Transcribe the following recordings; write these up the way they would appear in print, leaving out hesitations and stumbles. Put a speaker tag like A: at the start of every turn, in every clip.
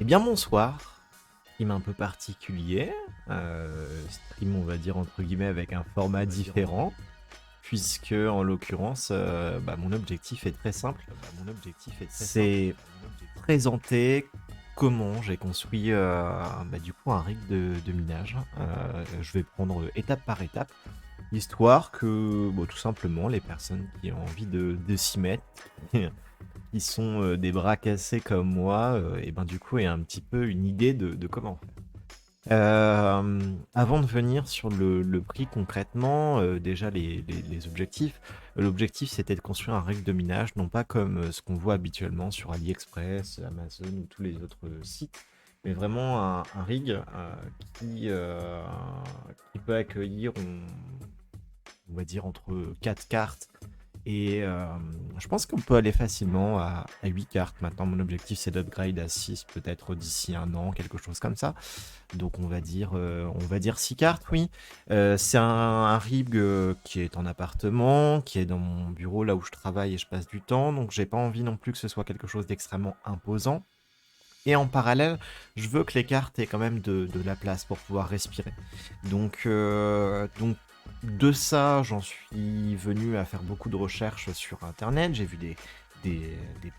A: Eh bien bonsoir, stream un peu particulier, stream on va dire entre guillemets avec un format différent, puisque en l'occurrence mon objectif est très simple, c'est présenter comment j'ai construit du coup un rig de minage. Je vais prendre étape par étape, histoire que tout simplement les personnes qui ont envie de s'y mettre, qui sont des bras cassés comme moi, et ben du coup, aient un petit peu une idée de comment faire. Avant de venir sur le prix concrètement, déjà les objectifs. L'objectif c'était de construire un rig de minage, non pas comme ce qu'on voit habituellement sur AliExpress, Amazon ou tous les autres sites, mais vraiment un rig qui, euh, qui peut accueillir, on va dire, entre 4 cartes et je pense qu'on peut aller facilement à 8 cartes. Maintenant, mon objectif, c'est d'upgrade à 6, peut-être d'ici un an, quelque chose comme ça. Donc, on va dire 6 cartes, oui. C'est un rig qui est en appartement, qui est dans mon bureau, là où je travaille et je passe du temps. Donc, j'ai pas envie non plus que ce soit quelque chose d'extrêmement imposant. Et en parallèle, je veux que les cartes aient quand même de la place pour pouvoir respirer. Donc de ça, j'en suis venu à faire beaucoup de recherches sur Internet. J'ai vu des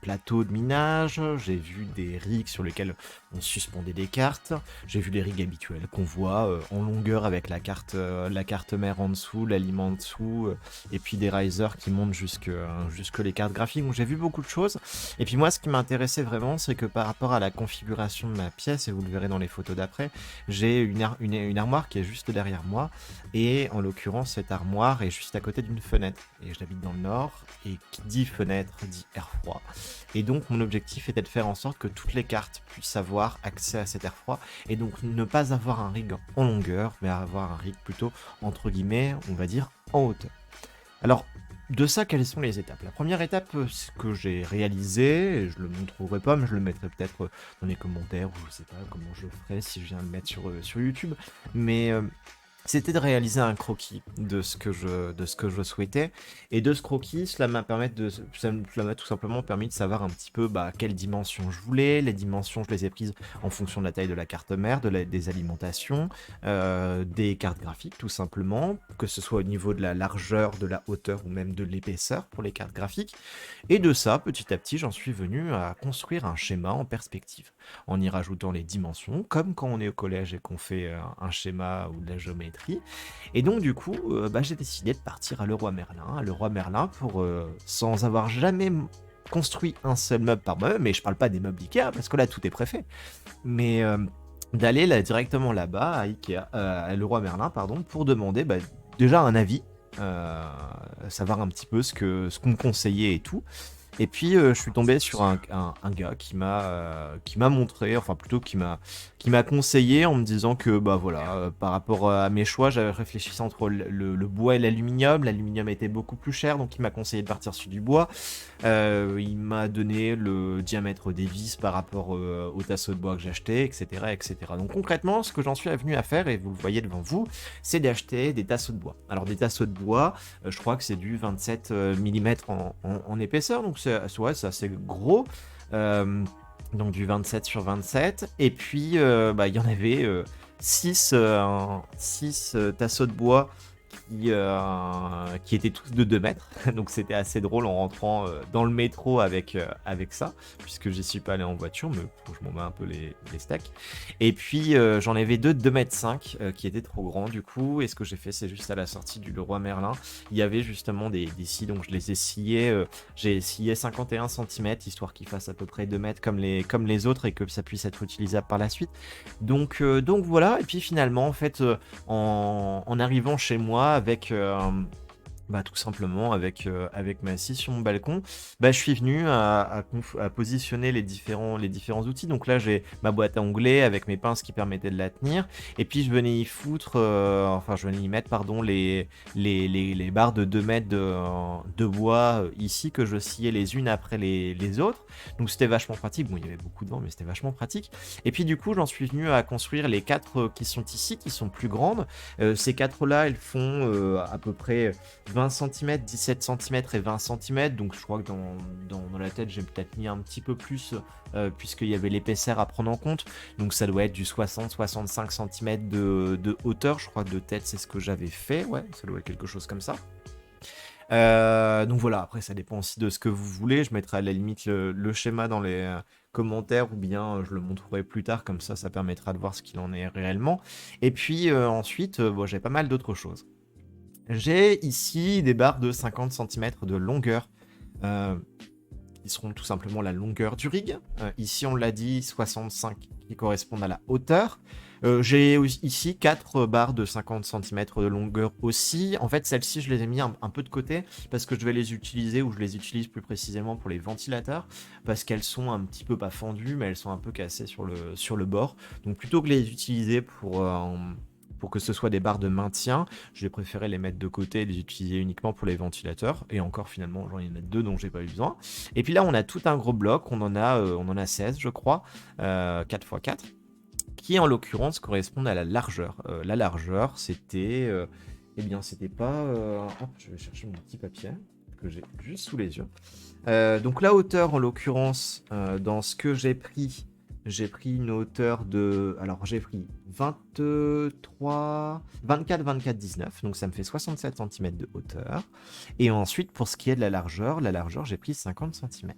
A: plateaux de minage, j'ai vu des rigs sur lesquels on suspendait des cartes, j'ai vu les rigs habituels qu'on voit en longueur avec la carte mère en dessous, l'aliment en dessous, et puis des risers qui montent jusque les cartes graphiques. Donc j'ai vu beaucoup de choses. Et puis moi, ce qui m'intéressait vraiment, c'est que par rapport à la configuration de ma pièce, et vous le verrez dans les photos d'après, j'ai une armoire qui est juste derrière moi, et en l'occurrence, cette armoire est juste à côté d'une fenêtre. Et j'habite dans le nord, et qui dit fenêtre dit air froid. Et donc mon objectif était de faire en sorte que toutes les cartes puissent avoir accès à cet air froid, et donc ne pas avoir un rig en longueur, mais avoir un rig plutôt, entre guillemets, on va dire, en hauteur. Alors, de ça, quelles sont les étapes? La première étape, ce que j'ai réalisé, et je le montrerai pas, mais je le mettrai peut-être dans les commentaires, ou je sais pas comment je le ferai si je viens le mettre sur YouTube, mais c'était de réaliser un croquis de ce que je souhaitais. Et de ce croquis, cela m'a tout simplement permis de savoir un petit peu quelles dimensions je voulais. Les dimensions, je les ai prises en fonction de la taille de la carte mère, des alimentations, des cartes graphiques tout simplement, que ce soit au niveau de la largeur, de la hauteur ou même de l'épaisseur pour les cartes graphiques. Et de ça, petit à petit, j'en suis venu à construire un schéma en perspective, en y rajoutant les dimensions, comme quand on est au collège et qu'on fait un schéma ou de la géométrie. Et donc du coup, j'ai décidé de partir à Leroy Merlin pour, sans avoir jamais construit un seul meuble par moi-même, mais je parle pas des meubles Ikea, parce que là tout est préfet, mais d'aller là, directement là-bas à Ikea, à Leroy Merlin, pardon, pour demander déjà un avis, savoir un petit peu ce qu'on me conseillait et tout. Et puis je suis tombé sur un gars qui m'a montré, enfin plutôt qui m'a conseillé en me disant que voilà, par rapport à mes choix, j'avais réfléchi entre le bois et l'aluminium. L'aluminium était beaucoup plus cher, donc il m'a conseillé de partir sur du bois. Il m'a donné le diamètre des vis par rapport au tasseau de bois que j'achetais, etc., etc. Donc concrètement, ce que j'en suis venu à faire, et vous le voyez devant vous, c'est d'acheter des tasseaux de bois. Alors des tasseaux de bois, je crois que c'est du 27 mm en épaisseur, donc c'est assez gros. Euh, donc du 27 sur 27. Et puis, il y en avait 6 tasseaux de bois qui étaient tous de 2 mètres. Donc c'était assez drôle en rentrant dans le métro avec ça, puisque j'y suis pas allé en voiture, mais je m'en mets un peu les steaks. Et puis j'en avais deux de 2 mètres 5 qui étaient trop grands du coup. Et ce que j'ai fait, c'est juste à la sortie du Leroy Merlin, il y avait justement des scies, donc je les ai sciés. J'ai scié 51 cm, histoire qu'ils fassent à peu près 2 mètres comme les autres et que ça puisse être utilisable par la suite. Donc voilà, et puis finalement, en fait, en arrivant chez moi avec tout simplement avec ma scie sur mon balcon, je suis venu à positionner les différents outils. Donc là, j'ai ma boîte à onglets avec mes pinces qui permettaient de la tenir. Et puis, je venais y foutre, je venais y mettre, pardon, les barres de 2 mètres de bois ici que je sciais les unes après les autres. Donc, c'était vachement pratique. Bon, il y avait beaucoup de vent, mais c'était vachement pratique. Et puis, du coup, j'en suis venu à construire les 4 qui sont ici, qui sont plus grandes. Ces 4-là, elles font à peu près 20 cm, 17 cm et 20 cm, donc je crois que dans la tête j'ai peut-être mis un petit peu plus puisqu'il y avait l'épaisseur à prendre en compte, donc ça doit être du 60-65 cm de hauteur, je crois que de tête c'est ce que j'avais fait, ouais, ça doit être quelque chose comme ça. Donc voilà, après ça dépend aussi de ce que vous voulez, je mettrai à la limite le schéma dans les commentaires ou bien je le montrerai plus tard, comme ça permettra de voir ce qu'il en est réellement. Et puis ensuite, bon, j'ai pas mal d'autres choses. J'ai ici des barres de 50 cm de longueur, euh, qui seront tout simplement la longueur du rig. Ici, on l'a dit, 65 qui correspondent à la hauteur. J'ai ici 4 barres de 50 cm de longueur aussi. En fait, celles-ci, je les ai mis un peu de côté parce que je vais les utiliser, ou je les utilise plus précisément pour les ventilateurs, parce qu'elles sont un petit peu pas fendues, mais elles sont un peu cassées sur le bord. Donc plutôt que les utiliser pour que ce soit des barres de maintien, j'ai préféré les mettre de côté et les utiliser uniquement pour les ventilateurs. Et encore, finalement, j'en ai deux dont j'ai pas eu besoin. Et puis là, on a tout un gros bloc. On en a 16, je crois, 4x4, qui en l'occurrence correspondent à la largeur. La largeur, c'était... eh bien, c'était pas... hop, je vais chercher mon petit papier que j'ai juste sous les yeux. Donc la hauteur, en l'occurrence, dans ce que j'ai pris une hauteur de... Alors, j'ai pris 24, 24, 19, donc ça me fait 67 cm de hauteur. Et ensuite, pour ce qui est de la largeur, j'ai pris 50 cm.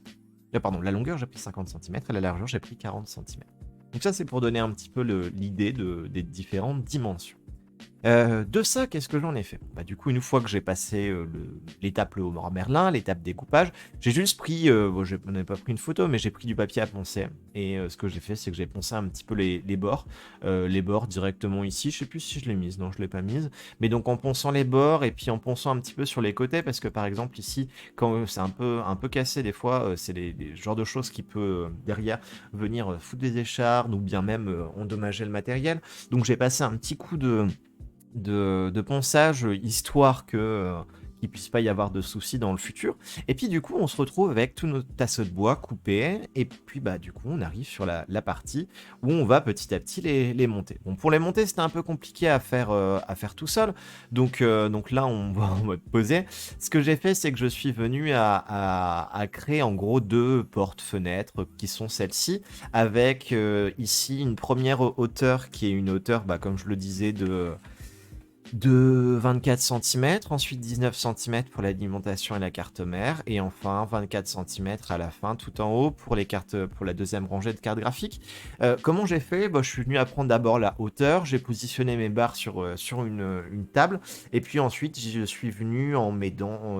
A: Pardon, la longueur, j'ai pris 50 cm, et la largeur, j'ai pris 40 cm. Donc ça, c'est pour donner un petit peu l'idée des différentes dimensions. De ça, qu'est-ce que j'en ai fait? Bah, du coup, une fois que j'ai passé l'étape le Haut Merlin, l'étape découpage, j'ai juste pris, bon, je n'ai pas pris une photo, mais j'ai pris du papier à poncer. Et ce que j'ai fait, c'est que j'ai poncé un petit peu les bords. Les bords directement ici, je sais plus si je l'ai mise, non, je l'ai pas mise. Mais donc en ponçant les bords et puis en ponçant un petit peu sur les côtés, parce que par exemple ici, quand c'est un peu cassé des fois, c'est les genres de choses qui peut derrière venir foutre des échardes ou bien même endommager le matériel. Donc j'ai passé un petit coup de ponçage, histoire que qu'il puisse pas y avoir de soucis dans le futur. Et puis du coup, on se retrouve avec tous nos tasseaux de bois coupés, et puis bah du coup, on arrive sur la partie où on va petit à petit les monter. Bon, pour les monter, c'était un peu compliqué à faire tout seul, donc là, on va en mode posé. Ce que j'ai fait, c'est que je suis venu à créer en gros deux portes-fenêtres qui sont celles-ci, avec ici une première hauteur qui est une hauteur, bah, comme je le disais, de 24 cm, ensuite 19 cm pour l'alimentation et la carte mère, et enfin 24 cm à la fin, tout en haut pour les cartes, pour la deuxième rangée de cartes graphiques. Comment j'ai fait? Bah, je suis venu apprendre d'abord la hauteur, j'ai positionné mes barres sur une table, et puis ensuite je suis venu en m'aidant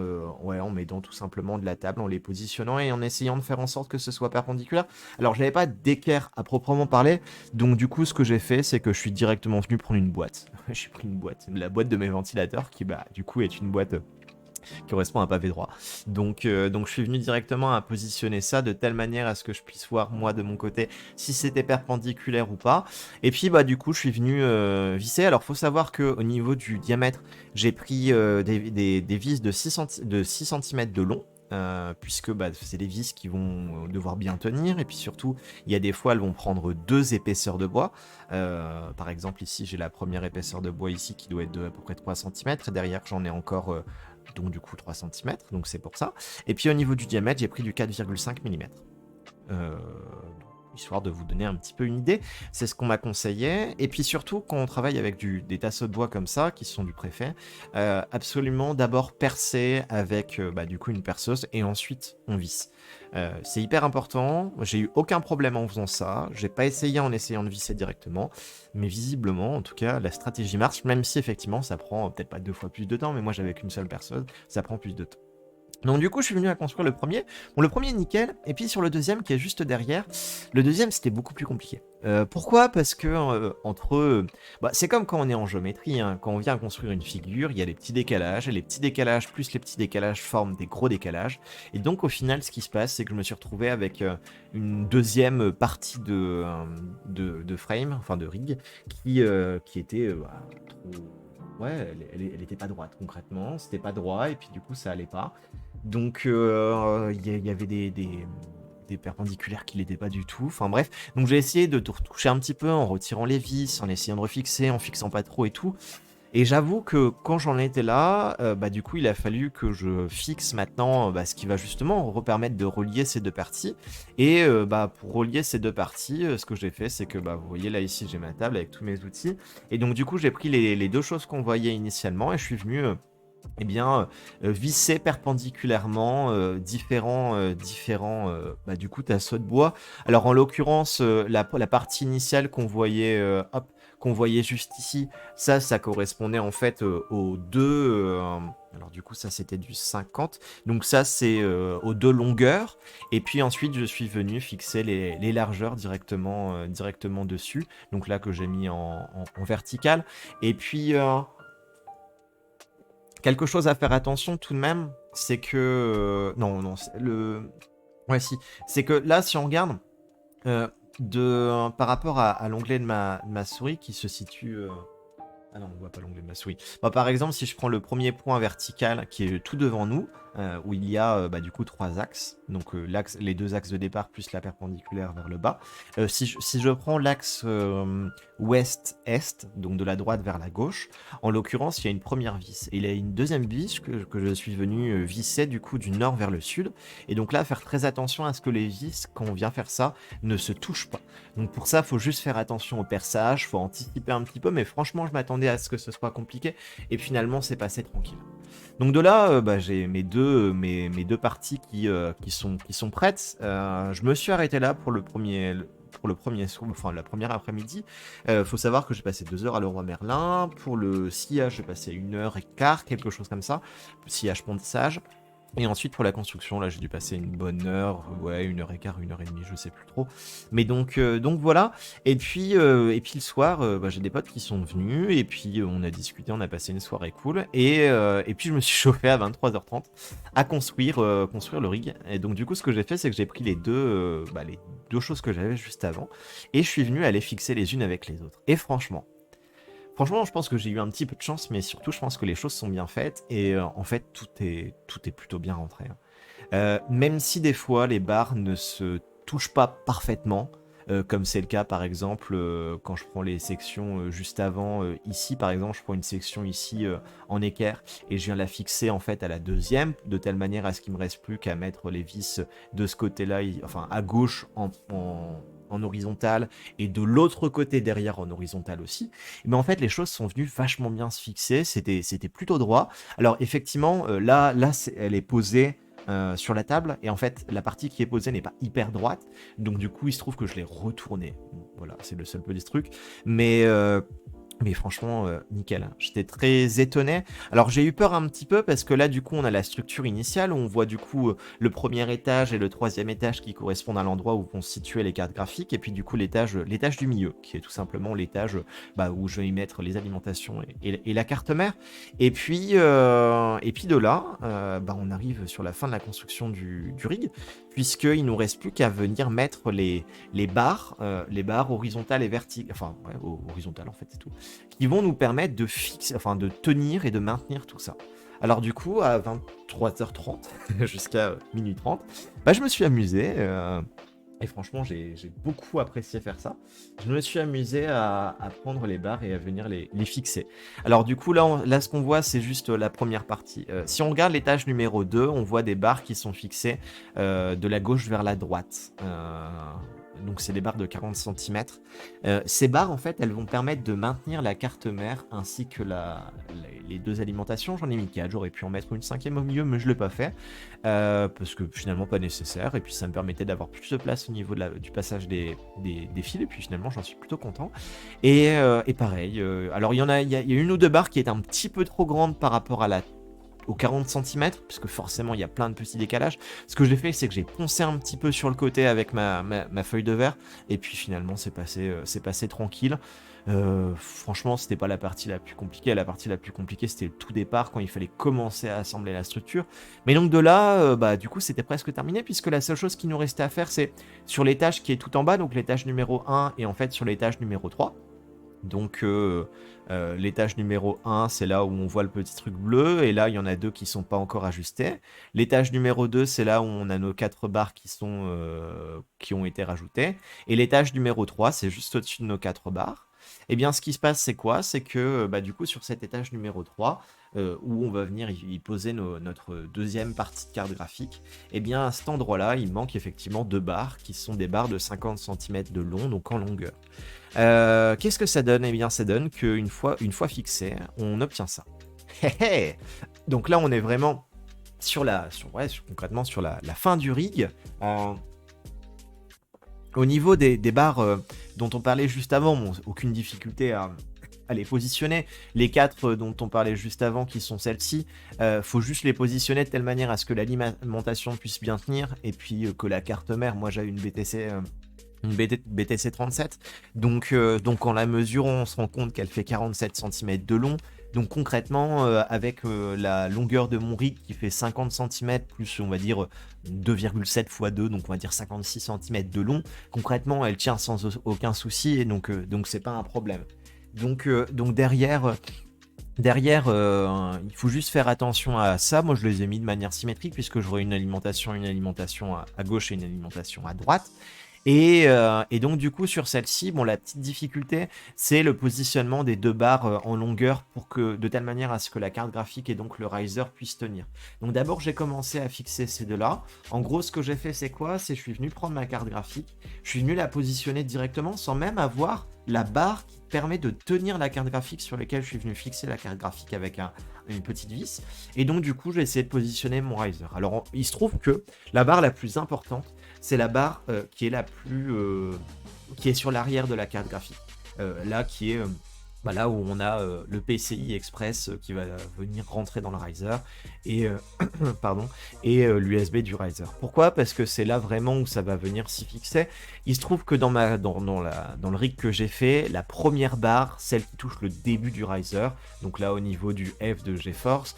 A: tout simplement de la table, en les positionnant et en essayant de faire en sorte que ce soit perpendiculaire. Alors je n'avais pas d'équerre à proprement parler, donc du coup ce que j'ai fait, c'est que je suis directement venu prendre une boîte. J'ai pris une boîte, la boîte de mes ventilateurs, qui bah du coup est une boîte qui correspond à un pavé droit. Donc je suis venu directement à positionner ça de telle manière à ce que je puisse voir moi de mon côté si c'était perpendiculaire ou pas. Et puis bah du coup je suis venu visser. Alors faut savoir que au niveau du diamètre, j'ai pris des vis de 6 cm de long. Puisque bah, c'est des vis qui vont devoir bien tenir, et puis surtout il y a des fois elles vont prendre deux épaisseurs de bois. Par exemple ici j'ai la première épaisseur de bois ici qui doit être de à peu près 3 cm, et derrière j'en ai encore donc du coup 3 cm, donc c'est pour ça. Et puis au niveau du diamètre, j'ai pris du 4,5 mm. Histoire de vous donner un petit peu une idée, c'est ce qu'on m'a conseillé. Et puis surtout, quand on travaille avec des tasseaux de bois comme ça, qui sont du préfet, absolument d'abord percer avec bah, du coup une perceuse, et ensuite on visse. C'est hyper important, j'ai eu aucun problème en faisant ça, j'ai pas essayé en essayant de visser directement, mais visiblement, en tout cas, la stratégie marche, même si effectivement ça prend peut-être pas 2 fois plus de temps, mais moi j'avais qu'une seule perceuse, ça prend plus de temps. Donc du coup, je suis venu à construire le premier. Bon, le premier, nickel. Et puis sur le deuxième, qui est juste derrière, le deuxième, c'était beaucoup plus compliqué. Pourquoi? Parce que bah, c'est comme quand on est en géométrie, hein. Quand on vient construire une figure, il y a des petits décalages, et les petits décalages plus les petits décalages forment des gros décalages. Et donc au final, ce qui se passe, c'est que je me suis retrouvé avec une deuxième partie de frame, enfin de rig, qui était bah, trop... Ouais, elle était pas droite concrètement, c'était pas droit, et puis du coup ça allait pas. Donc il y avait des perpendiculaires qui l'étaient pas du tout. Enfin bref, donc j'ai essayé de tout retoucher un petit peu en retirant les vis, en essayant de refixer, en fixant pas trop et tout. Et j'avoue que quand j'en étais là, bah, du coup, il a fallu que je fixe maintenant, bah, ce qui va justement repermettre de relier ces 2 parties et bah, pour relier ces 2 parties, ce que j'ai fait, c'est que, bah, vous voyez là, ici, j'ai ma table avec tous mes outils et donc du coup, j'ai pris les 2 choses qu'on voyait initialement et je suis venu, eh bien, visser perpendiculairement, différents, bah, du coup, tasseaux de bois. Alors, en l'occurrence, la partie initiale qu'on voyait, hop, qu'on voyait juste ici, ça correspondait en fait, aux 2, alors du coup, ça, c'était du 50. Donc ça, c'est, aux 2 longueurs et puis ensuite, je suis venu fixer les largeurs directement dessus. Donc là, que j'ai mis en vertical et puis, quelque chose à faire attention tout de même, c'est que non, non, ouais, si, c'est que là, si on regarde par rapport à l'onglet de ma souris qui se situe. Ah non, on voit pas l'onglet de ma souris. Bah, par exemple, si je prends le premier point vertical qui est tout devant nous, où il y a bah, du coup 3 axes, donc les 2 axes de départ plus la perpendiculaire vers le bas. Si je prends l'axe ouest-est, donc de la droite vers la gauche, en l'occurrence, il y a une première vis. Et il y a une deuxième vis que je suis venu visser du coup du nord vers le sud. Et donc là, faire très attention à ce que les vis, quand on vient faire ça, ne se touchent pas. Donc pour ça, faut juste faire attention au perçage, faut anticiper un petit peu, mais franchement, je m'attendais à ce que ce soit compliqué, et finalement, c'est passé tranquille. Donc de là, bah, j'ai mes deux parties qui sont prêtes. Je me suis arrêté là pour le premier enfin la première après-midi. Faut savoir que j'ai passé 2 heures à Leroy Merlin. Pour le sillage, j'ai passé 1 heure et quart, quelque chose comme ça. Le sillage ponçage. Et ensuite, pour la construction, là, j'ai dû passer une bonne heure, ouais, 1 heure et quart, 1 heure et demie, je sais plus trop. Mais donc voilà. Et puis le soir, bah, j'ai des potes qui sont venus, et puis on a discuté, on a passé une soirée cool. Et puis je me suis chauffé à 23h30 à construire le rig. Et donc du coup, ce que j'ai fait, c'est que j'ai pris les deux choses que j'avais juste avant, et je suis venu aller fixer les unes avec les autres. Et franchement, je pense que j'ai eu un petit peu de chance, mais surtout, je pense que les choses sont bien faites et en fait, tout est plutôt bien rentré, hein. Même si des fois les barres ne se touchent pas parfaitement, comme c'est le cas par exemple quand je prends les sections juste avant, ici par exemple, je prends une section ici en équerre et je viens la fixer en fait à la deuxième, de telle manière à ce qu'il me reste plus qu'à mettre les vis de ce côté-là, enfin à gauche en horizontal et de l'autre côté derrière en horizontal aussi. Mais en fait, les choses sont venues vachement bien se fixer, c'était plutôt droit. Alors effectivement, là elle est posée sur la table et en fait la partie qui est posée n'est pas hyper droite, donc du coup il se trouve que je l'ai retournée. Bon, voilà, c'est le seul petit truc, mais franchement, nickel, hein. J'étais très étonné. Alors j'ai eu peur un petit peu parce que là du coup on a la structure initiale où on voit du coup le premier étage et le troisième étage qui correspondent à l'endroit où vont se situer les cartes graphiques, et puis du coup l'étage du milieu qui est tout simplement l'étage bah, où je vais y mettre les alimentations et la carte mère. Et puis de là, bah, on arrive sur la fin de la construction du rig, puisqu'il nous reste plus qu'à venir mettre les barres horizontales et verticales, enfin ouais, horizontales en fait c'est tout, qui vont nous permettre de fixer, enfin de tenir et de maintenir tout ça. Alors du coup, à 23h30 jusqu'à minuit 30, bah, je me suis amusé, et franchement, j'ai beaucoup apprécié faire ça. Je me suis amusé à prendre les barres et à venir les fixer. Alors du coup, là ce qu'on voit, c'est juste la première partie. Si on regarde l'étage numéro 2, on voit des barres qui sont fixées de la gauche vers la droite. Donc c'est des barres de 40 centimètres. Ces barres, en fait, elles vont permettre de maintenir la carte mère ainsi que les 2 alimentations. J'en ai mis 4, j'aurais pu en mettre une cinquième au milieu, mais je ne l'ai pas fait. Parce que finalement pas nécessaire, et puis ça me permettait d'avoir plus de place au niveau du passage des fils, et puis finalement j'en suis plutôt content. Et pareil, alors il y a une ou deux barres qui est un petit peu trop grande par rapport aux 40 centimètres, puisque forcément il y a plein de petits décalages. Ce que j'ai fait, c'est que j'ai poncé un petit peu sur le côté avec ma feuille de verre, et puis finalement c'est passé tranquille. Franchement, c'était pas la partie la plus compliquée. La partie la plus compliquée, c'était le tout départ, quand il fallait commencer à assembler la structure. Mais donc de là, bah, du coup, c'était presque terminé, puisque la seule chose qui nous restait à faire, c'est sur l'étage qui est tout en bas, donc l'étage numéro 1, et en fait sur l'étage numéro 3. Donc l'étage numéro 1, c'est là où on voit le petit truc bleu, et là il y en a 2 qui sont pas encore ajustés. L'étage numéro 2, c'est là où on a nos 4 barres qui ont été rajoutées. Et l'étage numéro 3, c'est juste au-dessus de nos 4 barres. Eh bien, ce qui se passe, c'est quoi? C'est que, bah, du coup, sur cet étage numéro 3, où on va venir y poser notre deuxième partie de carte graphique, eh bien, à cet endroit-là, il manque effectivement 2 barres qui sont des barres de 50 centimètres de long, donc en longueur. Qu'est-ce que ça donne? Eh bien, ça donne qu'une fois fixé, on obtient ça. Hé hé! Donc là, on est vraiment concrètement sur la fin du rig. Euh, Au niveau des barres dont on parlait juste avant, bon, aucune difficulté à les positionner. Les quatre dont on parlait juste avant, qui sont celles-ci, faut juste les positionner de telle manière à ce que l'alimentation puisse bien tenir, et puis que la carte mère, moi j'ai une BTC, BTC 37, donc en la mesurant, on se rend compte qu'elle fait 47 centimètres de long. Donc concrètement, avec la longueur de mon rig qui fait 50 centimètres plus on va dire 2,7 x 2, donc on va dire 56 centimètres de long, concrètement elle tient sans aucun souci et donc c'est pas un problème. Donc derrière, il faut juste faire attention à ça. Moi, je les ai mis de manière symétrique puisque j'aurai une alimentation à gauche et une alimentation à droite. Et donc, du coup, sur celle-ci, bon, la petite difficulté, c'est le positionnement des 2 barres en longueur de telle manière à ce que la carte graphique et donc le riser puissent tenir. Donc, d'abord, j'ai commencé à fixer ces deux-là. En gros, ce que j'ai fait, c'est quoi? C'est je suis venu prendre ma carte graphique, je suis venu la positionner directement sans même avoir la barre qui permet de tenir la carte graphique sur laquelle je suis venu fixer la carte graphique avec une petite vis. Et donc, du coup, j'ai essayé de positionner mon riser. Alors, il se trouve que la barre la plus importante, c'est la barre qui est sur l'arrière de la carte graphique. Là, qui est là où on a le PCI Express qui va venir rentrer dans le riser et pardon et l'USB du riser. Pourquoi? Parce que c'est là vraiment où ça va venir s'y fixer. Il se trouve que dans le rig que j'ai fait, la première barre, celle qui touche le début du riser, donc là au niveau du F de GeForce.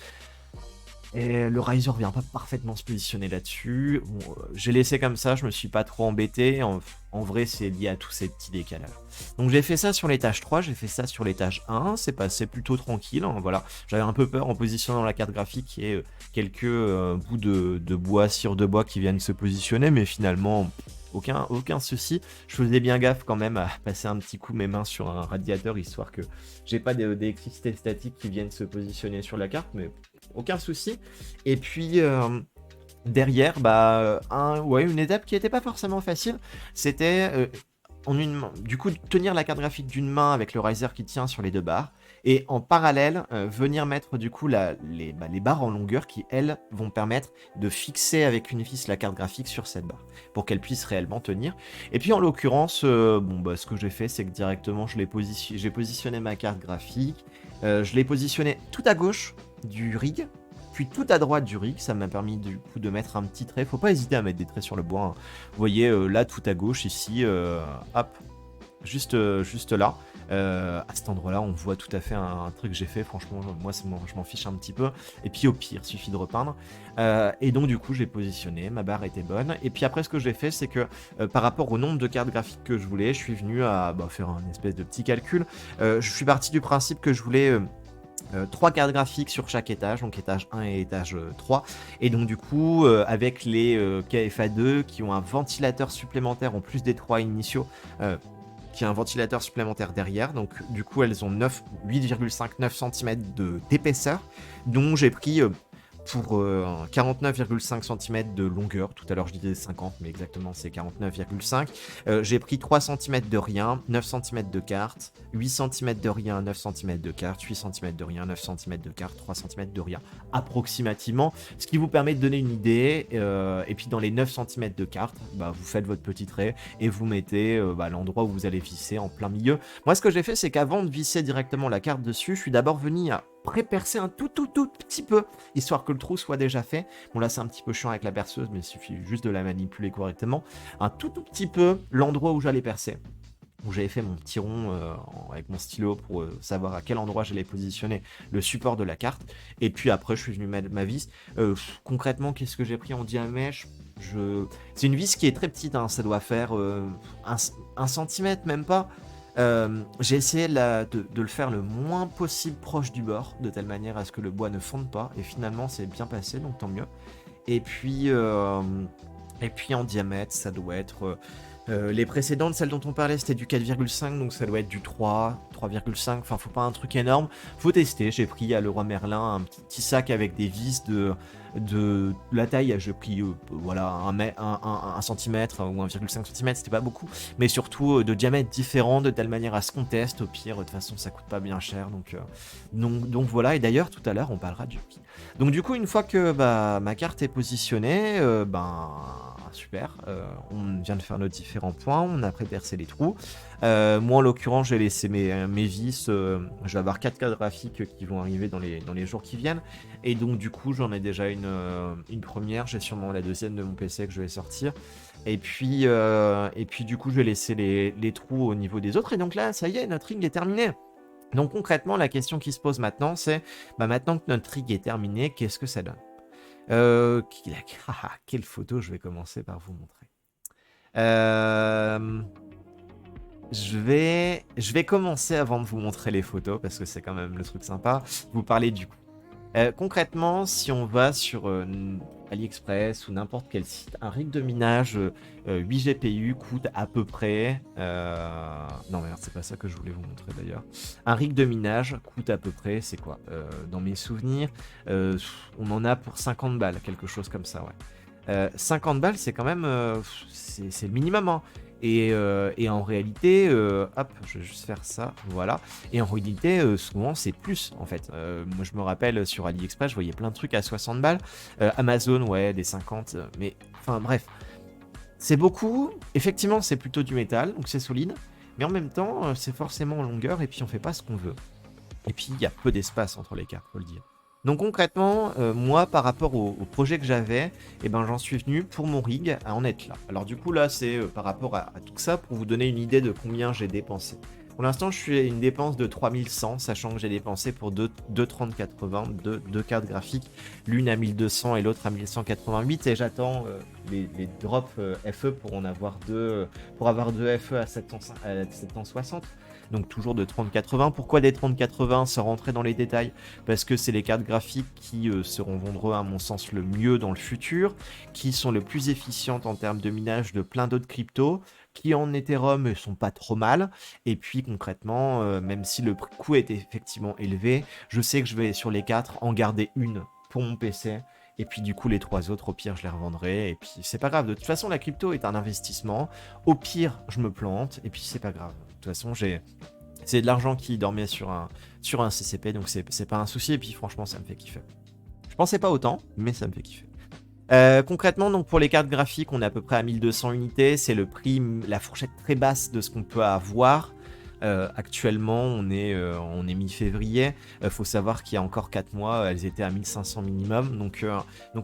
A: Et le riser vient pas parfaitement se positionner là-dessus. Bon, j'ai laissé comme ça, je me suis pas trop embêté. En vrai, c'est lié à tous ces petits décalages. Donc j'ai fait ça sur l'étage 3, j'ai fait ça sur l'étage 1, c'est passé plutôt tranquille. Hein, voilà. J'avais un peu peur en positionnant la carte graphique et quelques bouts de bois, cire de bois qui viennent se positionner, mais finalement, aucun souci. Je faisais bien gaffe quand même à passer un petit coup mes mains sur un radiateur, histoire que j'ai pas d'électricité statique qui viennent se positionner sur la carte, mais aucun souci. Et puis derrière, une étape qui n'était pas forcément facile, c'était du coup tenir la carte graphique d'une main avec le riser qui tient sur les 2 barres, et en parallèle venir mettre du coup les barres en longueur qui elles vont permettre de fixer avec une vis la carte graphique sur cette barre pour qu'elle puisse réellement tenir. Et puis en l'occurrence, ce que j'ai fait, c'est que directement j'ai positionné ma carte graphique, je l'ai positionnée tout à gauche du rig, puis tout à droite du rig. Ça m'a permis du coup de mettre un petit trait. Faut pas hésiter à mettre des traits sur le bois, hein. Vous voyez là tout à gauche ici, hop, juste là. À cet endroit-là, on voit tout à fait un truc que j'ai fait. Franchement, moi, je m'en fiche un petit peu. Et puis au pire, suffit de repeindre. Et donc du coup, j'ai positionné, ma barre était bonne. Et puis après, ce que j'ai fait, c'est que par rapport au nombre de cartes graphiques que je voulais, je suis venu à faire un espèce de petit calcul. Je suis parti du principe que je voulais 3 cartes graphiques sur chaque étage, donc étage 1 et étage 3. Et donc du coup, avec les KFA2 qui ont un ventilateur supplémentaire en plus des 3 initiaux, qui a un ventilateur supplémentaire derrière. Donc du coup, elles ont 8,59 cm d'épaisseur, dont j'ai pris pour 49,5 cm de longueur. Tout à l'heure je disais 50, mais exactement c'est 49,5. J'ai pris 3 cm de rien, 9 cm de carte, 8 cm de rien, 9 cm de carte, 8 cm de rien, 9 cm de carte, 3 cm de rien, approximativement. Ce qui vous permet de donner une idée. Et puis dans les 9 cm de carte, vous faites votre petit trait et vous mettez l'endroit où vous allez visser en plein milieu. Moi, ce que j'ai fait, c'est qu'avant de visser directement la carte dessus, je suis d'abord venu à pré-percer un tout petit peu, histoire que le trou soit déjà fait. Bon, là c'est un petit peu chiant avec la perceuse, mais il suffit juste de la manipuler correctement. Un tout petit peu l'endroit où j'allais percer, où j'avais fait mon petit rond avec mon stylo pour savoir à quel endroit j'allais positionner le support de la carte. Et puis après, je suis venu mettre ma vis. Concrètement, qu'est-ce que j'ai pris en diamètre? C'est une vis qui est très petite, hein, ça doit faire 1 centimètre, même pas. J'ai essayé de le faire le moins possible proche du bord, de telle manière à ce que le bois ne fonde pas, et finalement c'est bien passé, donc tant mieux. Et puis en diamètre, ça doit être Les précédentes, celles dont on parlait, c'était du 4,5, donc ça doit être du 3, 3,5. Enfin, faut pas un truc énorme. Faut tester. J'ai pris à Leroy Merlin un petit sac avec des vis de la taille. J'ai pris voilà, 1 centimètre ou 1,5 cm, c'était pas beaucoup. Mais surtout de diamètres différents, de telle manière à ce qu'on teste. Au pire, de toute façon, ça coûte pas bien cher. Donc voilà. Et d'ailleurs, tout à l'heure, on parlera du prix. Donc du coup, une fois que ma carte est positionnée, super, on vient de faire nos différents points, on a pré-percé les trous. Moi en l'occurrence j'ai laissé mes vis, je vais avoir 4 cartes graphiques qui vont arriver dans les jours qui viennent. Et donc du coup j'en ai déjà une première, j'ai sûrement la deuxième de mon PC que je vais sortir. Et puis du coup je vais laisser les trous au niveau des autres. Et donc là ça y est, notre ring est terminé. Donc concrètement la question qui se pose maintenant c'est, maintenant que notre ring est terminé, qu'est-ce que ça donne? Quelle photo je vais commencer par vous montrer. Je vais commencer avant de vous montrer les photos parce que c'est quand même le truc sympa. Vous parlez du coup. Concrètement, si on va sur AliExpress ou n'importe quel site, un rig de minage 8 GPU coûte à peu près... Non, merde, c'est pas ça que je voulais vous montrer d'ailleurs. Un rig de minage coûte à peu près, c'est quoi dans mes souvenirs, on en a pour 50 balles, quelque chose comme ça, ouais. 50 balles, c'est quand même... c'est le minimum, hein. Et en réalité, hop, je vais juste faire ça, voilà. Et en réalité, souvent, c'est plus, en fait. Moi, je me rappelle, sur AliExpress, je voyais plein de trucs à 60 balles. Amazon, ouais, des 50. Mais, enfin, bref. C'est beaucoup. Effectivement, c'est plutôt du métal, donc c'est solide. Mais en même temps, c'est forcément en longueur, et puis on fait pas ce qu'on veut. Et puis, il y a peu d'espace entre les cartes, faut le dire. Donc concrètement, moi par rapport au projet que j'avais, j'en suis venu pour mon rig à en être là. Alors du coup là c'est par rapport à tout ça pour vous donner une idée de combien j'ai dépensé. Pour l'instant je suis à une dépense de 3100, sachant que j'ai dépensé pour deux 3080, deux cartes graphiques, l'une à 1200 et l'autre à 1188, et j'attends les drops FE pour en avoir pour avoir deux FE à 760. Donc toujours de 3080. Pourquoi des 3080 sans rentrer dans les détails? Parce que c'est les cartes graphiques qui seront vendront à mon sens le mieux dans le futur, qui sont les plus efficientes en termes de minage de plein d'autres cryptos, qui en Ethereum sont pas trop mal. Et puis concrètement, même si le coût est effectivement élevé, je sais que je vais sur les 4 en garder une pour mon PC. Et puis du coup les 3 autres, au pire je les revendrai. Et puis c'est pas grave, de toute façon la crypto est un investissement. Au pire je me plante, et puis c'est pas grave. De toute façon c'est de l'argent qui dormait sur un CCP, donc c'est pas un souci. Et puis franchement ça me fait kiffer. Je pensais pas autant, mais ça me fait kiffer. Concrètement, donc pour les cartes graphiques, on est à peu près à 1200 unités. C'est le prix, la fourchette très basse de ce qu'on peut avoir. Actuellement, on est mi-février. Faut savoir qu'il y a encore 4 mois, elles étaient à 1500 minimum. Donc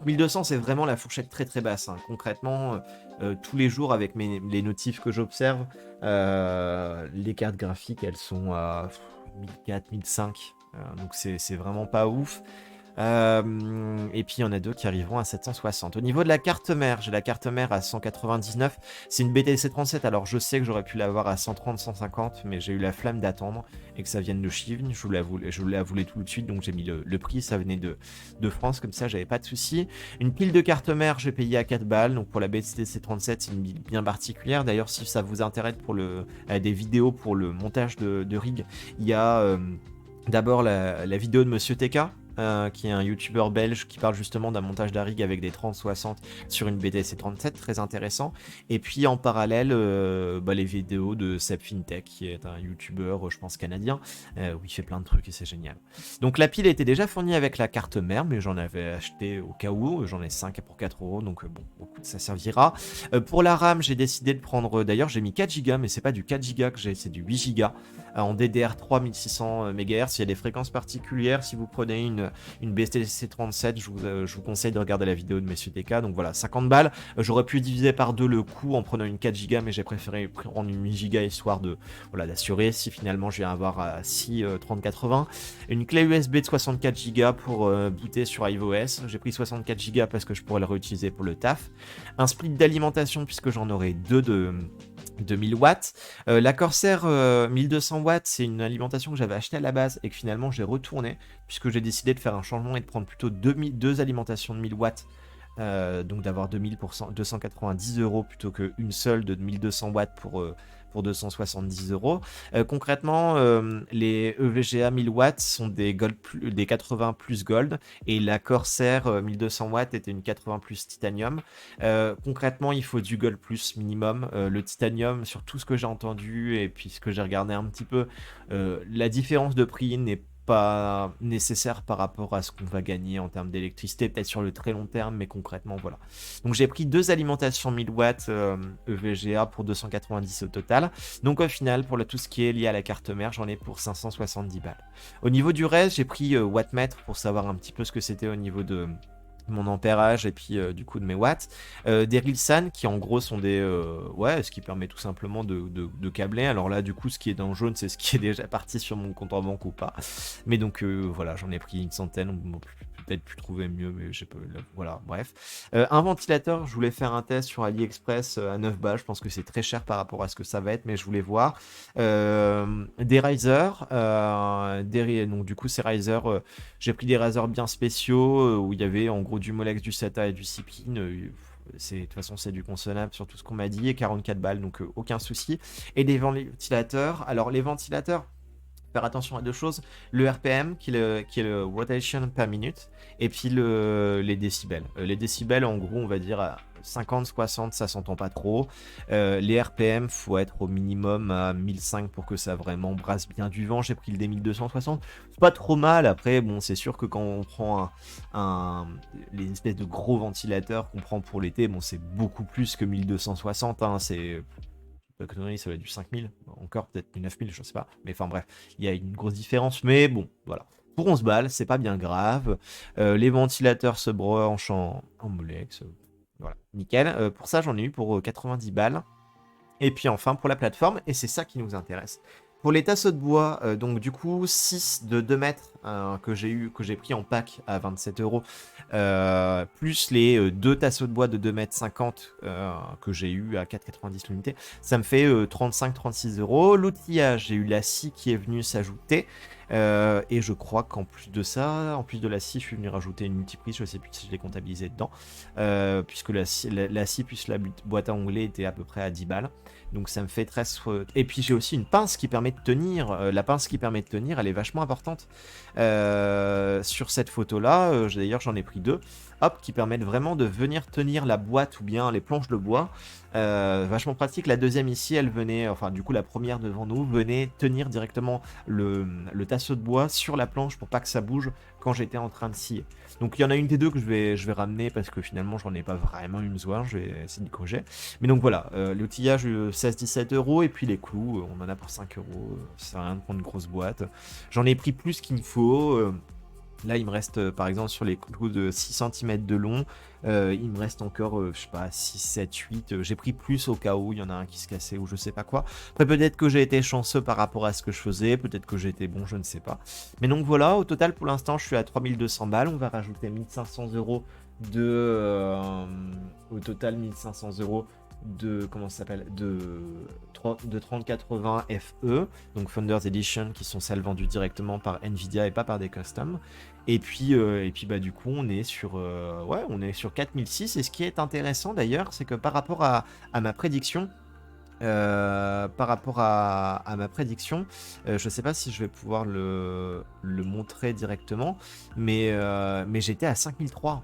A: 1200, c'est vraiment la fourchette très très basse, hein. Concrètement, tous les jours, avec les notifs que j'observe, les cartes graphiques, elles sont à 1400, 1500. Donc c'est vraiment pas ouf. Et puis il y en a deux qui arriveront à 760. Au niveau de la carte mère, j'ai la carte mère à 199. C'est une BTC 37, alors je sais que j'aurais pu l'avoir à 130, 150, mais j'ai eu la flemme d'attendre et que ça vienne de Chine. Je vous la voulais tout de suite, donc j'ai mis le prix. Ça venait de France, comme ça j'avais pas de soucis. Une pile de carte mère, j'ai payé à 4 balles. Donc pour la BTC 37, c'est une pile bien particulière. D'ailleurs, si ça vous intéresse pour des vidéos pour le montage de rig, il y a d'abord la vidéo de Monsieur TK. Qui est un youtubeur belge qui parle justement d'un montage d'Arig avec des 30-60 sur une BTC 37, très intéressant. Et puis en parallèle, les vidéos de Seb Fintech, qui est un youtubeur, je pense canadien, où il fait plein de trucs et c'est génial. Donc la pile était déjà fournie avec la carte mère, mais j'en avais acheté au cas où, j'en ai 5 pour 4 €, donc bon, ça servira. Pour la RAM, j'ai décidé de prendre, d'ailleurs j'ai mis 4 Go, mais c'est pas du 4 Go que j'ai, c'est du 8 Go. En DDR3 1600 MHz, il y a des fréquences particulières. Si vous prenez une BTC 37, je vous conseille de regarder la vidéo de Monsieur TK. Donc voilà, 50 balles. J'aurais pu diviser par 2 le coût en prenant une 4 Go, mais j'ai préféré prendre une 8 Go histoire d'assurer si finalement je viens avoir à 6 3080. Une clé USB de 64 Go pour booter sur iOS. J'ai pris 64 Go parce que je pourrais le réutiliser pour le taf. Un split d'alimentation puisque j'en aurai 2 de 1000 watts. La Corsair 1200 watts, c'est une alimentation que j'avais achetée à la base et que finalement j'ai retourné puisque j'ai décidé de faire un changement et de prendre plutôt deux alimentations de 1000 watts donc d'avoir 290 euros plutôt qu'une seule de 1200 watts pour 270 euros. Concrètement, les EVGA 1000 watts sont des 80 plus Gold et la Corsair 1200 watts était une 80 plus Titanium. Concrètement, il faut du Gold plus minimum. Le Titanium, sur tout ce que j'ai entendu et puis ce que j'ai regardé un petit peu, la différence de prix n'est pas nécessaire par rapport à ce qu'on va gagner en termes d'électricité, peut-être sur le très long terme, mais concrètement, voilà. Donc j'ai pris 2 alimentations 1000 watts EVGA pour 290 au total. Donc au final, pour tout ce qui est lié à la carte mère, j'en ai pour 570 balles. Au niveau du reste, j'ai pris wattmètre pour savoir un petit peu ce que c'était au niveau de mon ampérage et puis du coup de mes watts, des Rilsan qui en gros sont des ouais, ce qui permet tout simplement de câbler. Alors là du coup ce qui est dans le jaune c'est ce qui est déjà parti sur mon compte en banque ou pas, mais donc voilà, j'en ai pris une centaine, bon, peut-être pu trouver mieux, mais j'ai pas, voilà, bref. Un ventilateur, je voulais faire un test sur AliExpress à 9 balles, je pense que c'est très cher par rapport à ce que ça va être, mais je voulais voir. Des risers, donc du coup ces risers, j'ai pris des risers bien spéciaux où il y avait en gros du Molex, du SATA et du Cipin. De toute façon, c'est du consommable sur tout ce qu'on m'a dit, et 44 balles, donc aucun souci. Et des ventilateurs. Alors, les ventilateurs, faire attention à deux choses, le RPM qui est le rotation per minute et puis les décibels. Les décibels en gros on va dire à 50, 60 ça s'entend pas trop. Les RPM faut être au minimum à 1005 pour que ça vraiment brasse bien du vent. J'ai pris le D1260, c'est pas trop mal. Après bon c'est sûr que quand on prend les espèces de gros ventilateurs qu'on prend pour l'été, bon c'est beaucoup plus que 1260 hein, c'est la connerie, ça va être du 5000, encore peut-être du 9000, je sais pas. Mais enfin bref, il y a une grosse différence, mais bon, voilà. Pour 11 balles, c'est pas bien grave. Les ventilateurs se branchent en Molex. Voilà, nickel. Pour ça, j'en ai eu pour 90 balles. Et puis enfin, pour la plateforme, et c'est ça qui nous intéresse. Pour les tasseaux de bois, donc du coup, 6 de 2 mètres que j'ai pris en pack à 27 euros, plus les 2 tasseaux de bois de 2 mètres 50 que j'ai eu à 4,90 l'unité, ça me fait 35-36 euros. L'outillage, j'ai eu la scie qui est venue s'ajouter. Et je crois qu'en plus de ça, en plus de la scie, je suis venu rajouter une multiprise, je sais plus si je l'ai comptabilisé dedans, puisque la scie plus la boîte à onglets était à peu près à 10 balles. Donc ça me fait 13. Et puis j'ai aussi une pince qui permet de tenir. La pince qui permet de tenir, elle est vachement importante. Sur cette photo-là, d'ailleurs j'en ai pris 2. Hop, qui permettent vraiment de venir tenir la boîte ou bien les planches de bois. Vachement pratique. La deuxième ici, elle venait, enfin du coup la première devant nous, venait tenir directement le tasseau de bois sur la planche pour pas que ça bouge quand j'étais en train de scier. Donc il y en a une des deux que je vais ramener parce que finalement j'en ai pas vraiment eu besoin, je vais essayer de corriger. Mais donc voilà, l'outillage 16-17 euros et puis les clous, on en a pour 5 euros, ça sert à rien de prendre une grosse boîte. J'en ai pris plus qu'il me faut. Là, il me reste, par exemple, sur les clous de 6 cm de long, il me reste encore, je sais pas, 6, 7, 8. J'ai pris plus au cas où il y en a un qui se cassait ou je sais pas quoi. Après, peut-être que j'ai été chanceux par rapport à ce que je faisais, peut-être que j'ai été bon, je ne sais pas. Mais donc voilà, au total, pour l'instant, je suis à 3200 balles. On va rajouter 1500 euros au total 1500 euros comment ça s'appelle, de 3080 FE, donc Founders Edition, qui sont celles vendues directement par Nvidia et pas par des customs. Et puis bah du coup on est sur ouais, on est sur 4006. Et ce qui est intéressant d'ailleurs, c'est que par rapport à ma prédiction, je sais pas si je vais pouvoir le montrer directement, mais j'étais à 5003.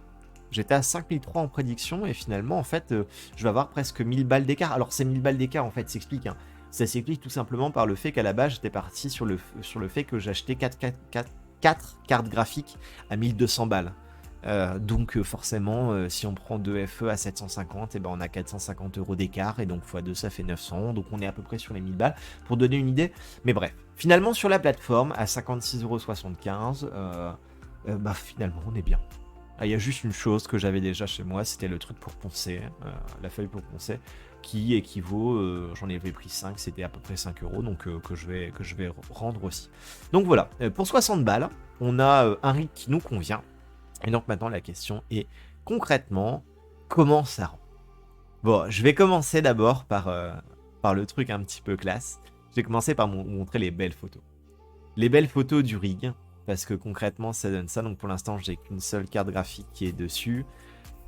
A: J'étais à 5003 en prédiction et finalement, en fait, je vais avoir presque 1000 balles d'écart. Alors, ces 1000 balles d'écart, en fait, s'explique, hein. Ça s'explique tout simplement par le fait qu'à la base, j'étais parti sur le fait que j'achetais 4 cartes graphiques à 1200 balles. Donc forcément, si on prend 2 FE à 750, et ben on a 450 euros d'écart, et donc x2 ça fait 900, donc on est à peu près sur les 1000 balles, pour donner une idée. Mais bref, finalement sur la plateforme, à 56,75 €, bah finalement on est bien. Ah, il y a juste une chose que j'avais déjà chez moi, c'était le truc pour poncer, la feuille pour poncer, qui équivaut, j'en avais pris 5, c'était à peu près 5 euros, donc que je vais rendre aussi. Donc voilà, pour 60 balles, on a un rig qui nous convient. Et donc maintenant la question est concrètement comment ça rend. Bon, je vais commencer d'abord par le truc un petit peu classe. Je vais commencer par vous montrer les belles photos. Les belles photos du rig, parce que concrètement ça donne ça. Donc pour l'instant j'ai qu'une seule carte graphique qui est dessus.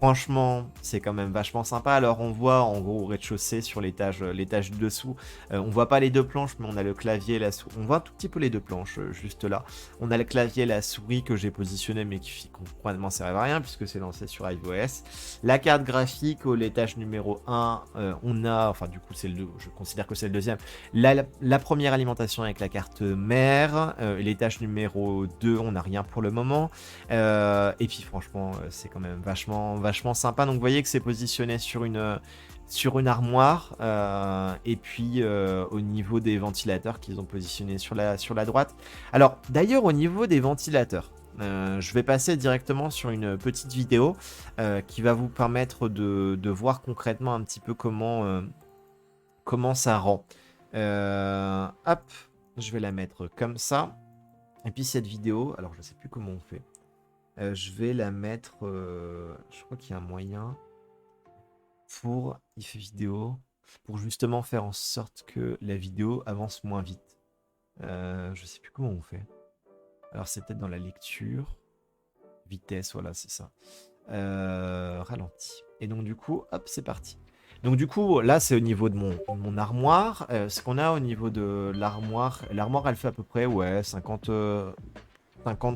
A: Franchement, c'est quand même vachement sympa. Alors, on voit en gros au rez-de-chaussée sur l'étage du dessous, on voit pas les deux planches, mais on a le clavier et la souris. On voit un tout petit peu les deux planches juste là. On a le clavier et la souris que j'ai positionné, mais qui complètement servent à rien puisque c'est lancé sur iOS. La carte graphique au l'étage numéro 1, on a, enfin du coup c'est le 2, je considère que c'est le deuxième. La première alimentation avec la carte mère. L'étage numéro 2, on n'a rien pour le moment. Et puis franchement, c'est quand même vachement sympa. Donc vous voyez que c'est positionné sur une armoire. Et puis au niveau des ventilateurs qu'ils ont positionnés sur la droite. Alors d'ailleurs au niveau des ventilateurs, je vais passer directement sur une petite vidéo qui va vous permettre de voir concrètement un petit peu comment ça rend. Hop, je vais la mettre comme ça. Et puis cette vidéo, alors je sais plus comment on fait. Je vais la mettre. Je crois qu'il y a un moyen pour il fait vidéo pour justement faire en sorte que la vidéo avance moins vite. Je sais plus comment on fait. Alors c'est peut-être dans la lecture, vitesse, voilà, c'est ça. Ralenti. Et donc du coup, hop, c'est parti. Donc du coup, là c'est au niveau de mon armoire. Ce qu'on a au niveau de l'armoire, elle fait à peu près ouais 50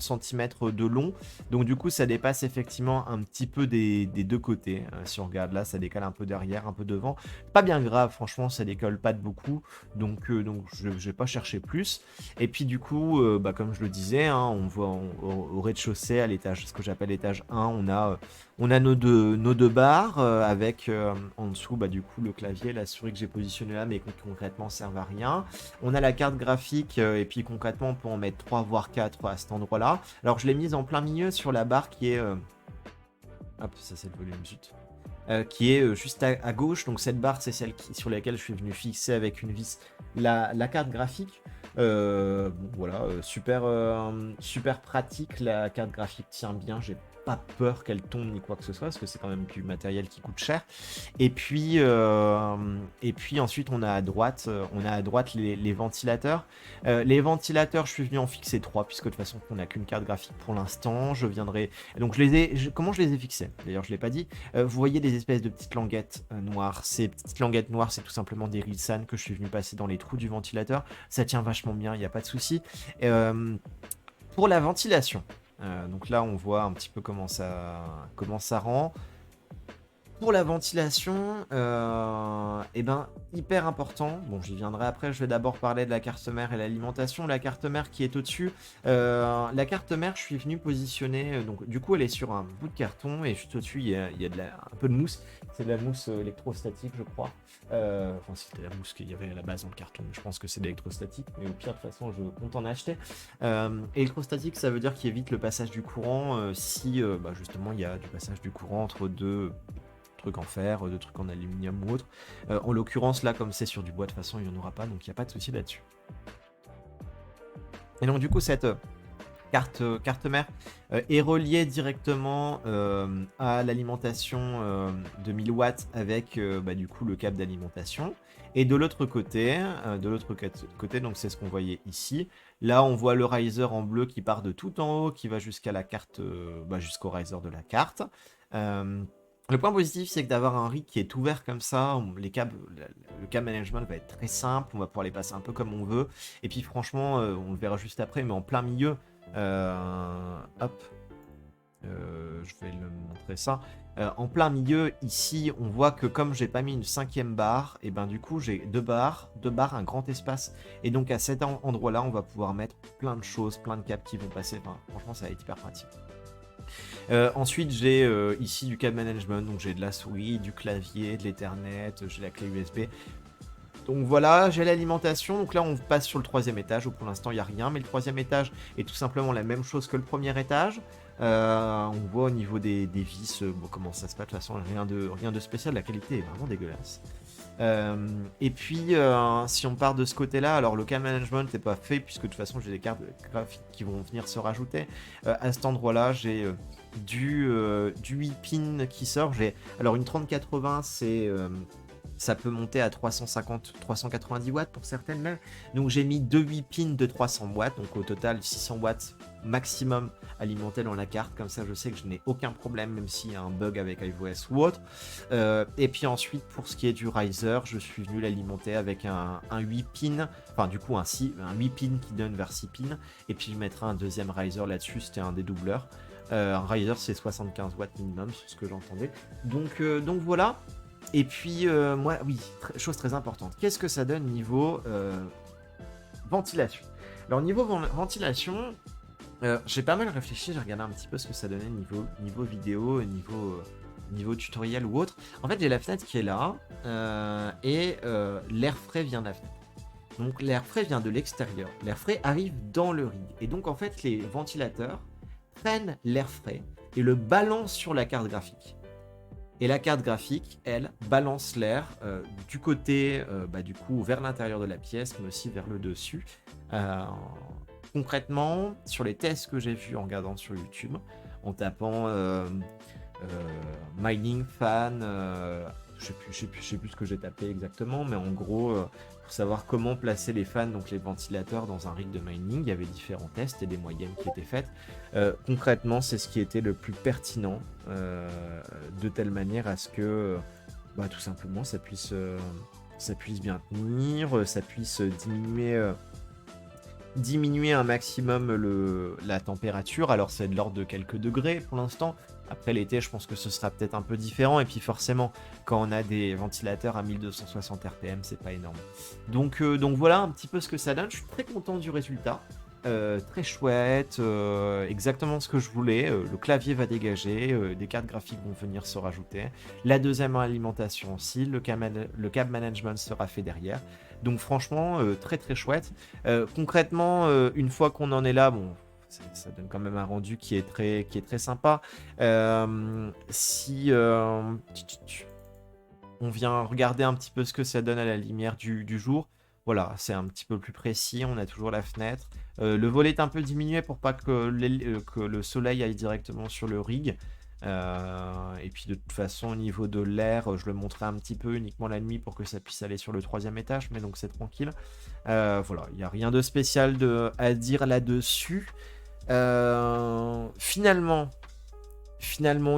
A: cm de long. Donc du coup, ça dépasse effectivement un petit peu des deux côtés. Si on regarde là, ça décale un peu derrière, un peu devant. Pas bien grave, franchement, ça décolle pas de beaucoup. Donc je vais pas chercher plus. Et puis du coup, comme je le disais, hein, on voit au rez-de-chaussée, à l'étage, ce que j'appelle l'étage 1, on a nos deux barres avec en dessous, du coup, le clavier, la souris que j'ai positionné là, mais qui concrètement servent à rien. On a la carte graphique et puis concrètement on peut en mettre 3 voire 4 à cet endroit-là. Alors je l'ai mise en plein milieu sur la barre qui est... Hop, ça c'est le volume, zut. Qui est juste à gauche. Donc cette barre c'est celle sur laquelle je suis venu fixer avec une vis la carte graphique. Voilà, super pratique. La carte graphique tient bien. J'ai pas peur qu'elle tombe ni quoi que ce soit parce que c'est quand même du matériel qui coûte cher. Et puis ensuite on a à droite, les ventilateurs. Les ventilateurs, je suis venu en fixer 3 puisque de toute façon on n'a qu'une carte graphique pour l'instant. Je viendrai. Donc comment je les ai fixés? D'ailleurs je l'ai pas dit. Vous voyez des espèces de petites languettes noires. Ces petites languettes noires, c'est tout simplement des Rilsan que je suis venu passer dans les trous du ventilateur. Ça tient vachement bien, il n'y a pas de souci. Pour la ventilation, donc là on voit un petit peu comment ça rend. Pour la ventilation, hyper important. Bon, j'y viendrai après. Je vais d'abord parler de la carte mère et l'alimentation. La carte mère qui est au-dessus. La carte mère, je suis venu positionner. Donc, du coup, elle est sur un bout de carton et juste au-dessus, il y a un peu de mousse. C'est de la mousse électrostatique, je crois. Enfin, c'était la mousse qu'il y avait à la base dans le carton. Je pense que c'est de l'électrostatique. Mais au pire, de toute façon, je compte en acheter. Électrostatique, ça veut dire qu'il évite le passage du courant si justement il y a du passage du courant entre deux trucs en fer, de trucs en aluminium ou autre. En l'occurrence, là, comme c'est sur du bois, de toute façon, il n'y en aura pas, donc il n'y a pas de souci là-dessus. Et donc, du coup, cette carte mère est reliée directement à l'alimentation de 1000 watts avec du coup le câble d'alimentation. Et de l'autre côté, donc c'est ce qu'on voyait ici. Là, on voit le riser en bleu qui part de tout en haut, qui va jusqu'à la carte, jusqu'au riser de la carte. Le point positif, c'est que d'avoir un rig qui est ouvert comme ça, le câble management va être très simple, on va pouvoir les passer un peu comme on veut. Et puis franchement, on le verra juste après, mais en plein milieu, hop, je vais le montrer ça. En plein milieu, ici, on voit que comme j'ai pas mis une 5e barre, et du coup j'ai deux barres, un grand espace. Et donc à cet endroit-là, on va pouvoir mettre plein de choses, plein de câbles qui vont passer. Enfin, franchement, ça va être hyper pratique. Ensuite, j'ai ici du câble management, donc j'ai de la souris, du clavier, de l'Ethernet, j'ai la clé USB. Donc voilà, j'ai l'alimentation. Donc là, on passe sur le 3e étage où pour l'instant, il n'y a rien. Mais le 3e étage est tout simplement la même chose que le 1er étage. On voit au niveau des vis, comment ça se passe. De toute façon, rien de spécial. La qualité est vraiment dégueulasse. Et puis, si on part de ce côté-là, alors le câble management n'est pas fait puisque de toute façon, j'ai des cartes graphiques qui vont venir se rajouter. À cet endroit-là, j'ai du 8 pins qui sort. Alors une 3080, Ça peut monter à 350, 390 watts pour certaines même. Donc j'ai mis 2 8 pins de 300 watts, donc au total 600 watts maximum alimentés dans la carte. Comme ça, je sais que je n'ai aucun problème, même s'il y a un bug avec iOS ou autre. Et puis ensuite, pour ce qui est du riser, je suis venu l'alimenter avec un 8 pins, enfin du coup un 8 pins qui donne vers 6 pins. Et puis je mettrai un deuxième riser là-dessus, c'était un dédoubleur. Un riser, c'est 75 watts minimum, sur ce que j'entendais. Donc voilà. Et puis, moi, oui, chose très importante. Qu'est-ce que ça donne niveau ventilation? Alors, niveau ventilation, j'ai pas mal réfléchi, j'ai regardé un petit peu ce que ça donnait niveau vidéo, niveau tutoriel ou autre. En fait, j'ai la fenêtre qui est là, et l'air frais vient de la fenêtre. Donc, l'air frais vient de l'extérieur. L'air frais arrive dans le rig. Et donc, en fait, les ventilateurs prennent l'air frais et le balancent sur la carte graphique. Et la carte graphique, elle, balance l'air du côté, du coup, vers l'intérieur de la pièce, mais aussi vers le dessus. Concrètement, sur les tests que j'ai vus en regardant sur YouTube, en tapant mining fan, je sais plus ce que j'ai tapé exactement, mais en gros, pour savoir comment placer les fans, donc les ventilateurs dans un rig de mining, il y avait différents tests et des moyennes qui étaient faites. Concrètement, c'est ce qui était le plus pertinent, de telle manière à ce que, tout simplement, ça puisse bien tenir, ça puisse diminuer un maximum la température. Alors c'est de l'ordre de quelques degrés pour l'instant. Après l'été, je pense que ce sera peut-être un peu différent. Et puis forcément, quand on a des ventilateurs à 1260 RPM, c'est pas énorme. Donc voilà un petit peu ce que ça donne. Je suis très content du résultat. Très chouette, exactement ce que je voulais. Le clavier va dégager, des cartes graphiques vont venir se rajouter. La deuxième alimentation aussi, le cab management sera fait derrière. Donc franchement, très très chouette. Concrètement, une fois qu'on en est là, bon, ça donne quand même un rendu qui est très sympa. Si on vient regarder un petit peu ce que ça donne à la lumière du jour, voilà, c'est un petit peu plus précis, on a toujours la fenêtre. Le volet est un peu diminué pour pas que le soleil aille directement sur le rig. Et puis de toute façon, au niveau de l'air, je le montrerai un petit peu uniquement la nuit pour que ça puisse aller sur le 3e étage, mais donc c'est tranquille. Voilà, il n'y a rien de spécial à dire là-dessus. Finalement,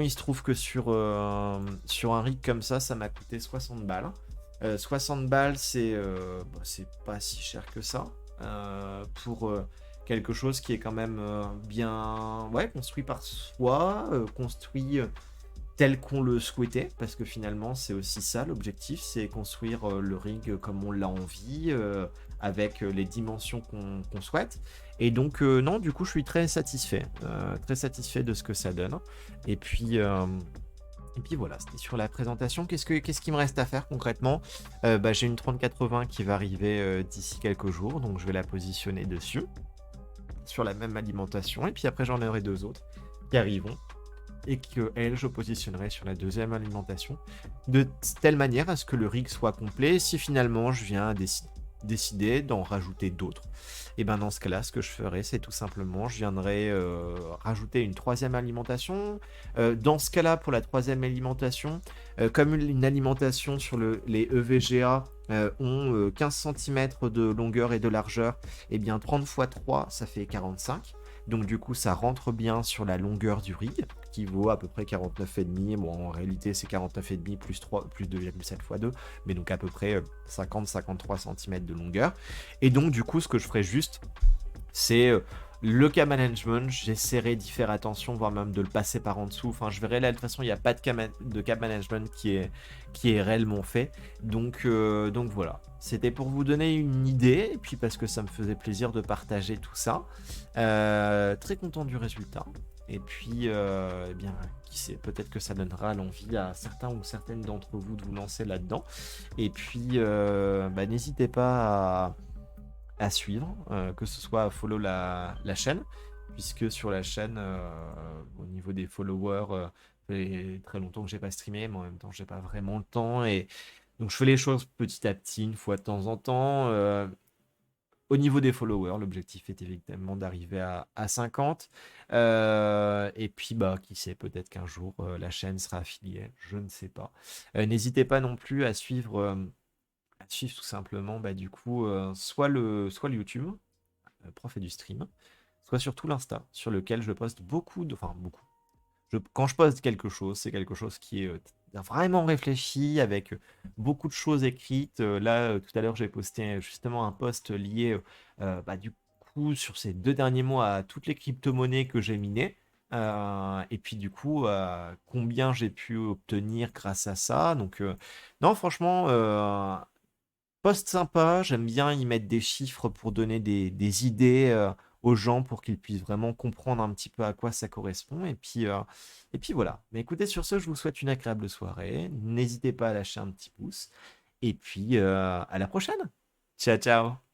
A: il se trouve que sur un rig comme ça m'a coûté 60 balles. 60 balles, c'est pas si cher que ça. Pour quelque chose qui est quand même bien construit par soi, construit tel qu'on le souhaitait, parce que finalement c'est aussi ça l'objectif, c'est construire le rig comme on l'a envie, avec les dimensions qu'on souhaite. Et donc non, du coup je suis très satisfait de ce que ça donne. Et puis voilà, c'était sur la présentation. Qu'est-ce qui me reste à faire concrètement? J'ai une 3080 qui va arriver d'ici quelques jours, donc je vais la positionner dessus, sur la même alimentation, et puis après j'en aurai deux autres qui arriveront, et que elle, je positionnerai sur la deuxième alimentation, de telle manière à ce que le rig soit complet. Si finalement je viens décider d'en rajouter d'autres, et ben dans ce cas-là, ce que je ferai, c'est tout simplement, je viendrai rajouter une troisième alimentation. Dans ce cas-là, pour la troisième alimentation, comme une alimentation sur les EVGA ont 15 cm de longueur et de largeur, et bien 30 x 3, ça fait 45. Donc du coup, ça rentre bien sur la longueur du rig, qui vaut à peu près 49,5. Bon, en réalité, c'est 49,5 plus 2,7 x 2, mais donc à peu près 50-53 cm de longueur. Et donc du coup, ce que je ferai juste, c'est le cab management. J'essaierai d'y faire attention, voire même de le passer par en dessous. Enfin, je verrai là, de toute façon, il n'y a pas de cab management qui est réellement fait. Donc voilà. C'était pour vous donner une idée, et puis parce que ça me faisait plaisir de partager tout ça. Très content du résultat. Et puis, eh bien, qui sait, peut-être que ça donnera l'envie à certains ou certaines d'entre vous de vous lancer là-dedans. Et puis, n'hésitez pas à suivre, que ce soit à follow la chaîne, puisque sur la chaîne, au niveau des followers, ça fait très longtemps que j'ai pas streamé, mais en même temps j'ai pas vraiment le temps, et donc je fais les choses petit à petit, une fois de temps en temps. Au niveau des followers, l'objectif est évidemment d'arriver à 50. Et puis, bah, qui sait, peut-être qu'un jour, la chaîne sera affiliée, je ne sais pas. N'hésitez pas non plus à suivre tout simplement, bah, du coup, soit le YouTube, Prof et du stream, soit surtout l'Insta, sur lequel je poste enfin beaucoup. Quand je poste quelque chose, c'est quelque chose qui est vraiment réfléchi, avec beaucoup de choses écrites. Là, tout à l'heure, j'ai posté justement un post lié, bah, du coup, sur ces 2 derniers mois, à toutes les crypto-monnaies que j'ai minées. Et puis, du coup, combien j'ai pu obtenir grâce à ça. Donc, non, franchement, post sympa, j'aime bien y mettre des chiffres pour donner des idées aux gens pour qu'ils puissent vraiment comprendre un petit peu à quoi ça correspond. Et puis voilà. Mais écoutez, sur ce, je vous souhaite une agréable soirée. N'hésitez pas à lâcher un petit pouce. Et puis à la prochaine. Ciao, ciao.